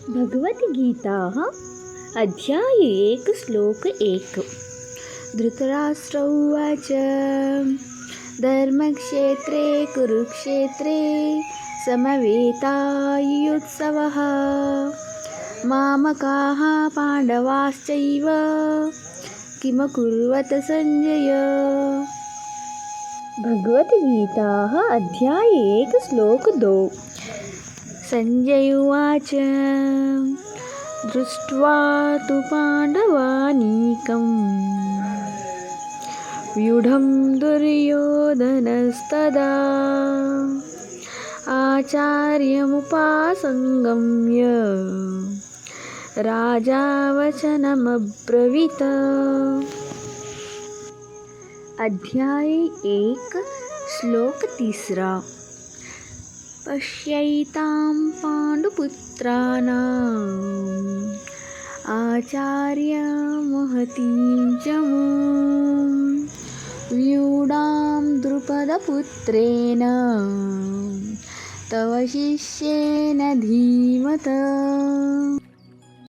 भगवद्गीता अध्याय 1 श्लोक 1। धृतराष्ट्र उवाच धर्मक्षेत्रे कुरुक्षेत्रे समवेतायुत्सवः मामकाः पाण्डवाश्चैव किमकुर्वत संजय। भगवद्गीता अध्याय 1 श्लोक 2। संजय उवाच दृष्ट्वा तु पाण्डवानीकं व्यूढं दुर्योधनस्तदा आचार्यमुपासंगम्य राजा वचनमब्रवीत्। अध्याय 1 श्लोक 3। पश्यैतां पाण्डुपुत्राणाम् आचार्यमहतीं च मूं व्यूढां द्रुपदपुत्रेण तव शिष्येन धीमता।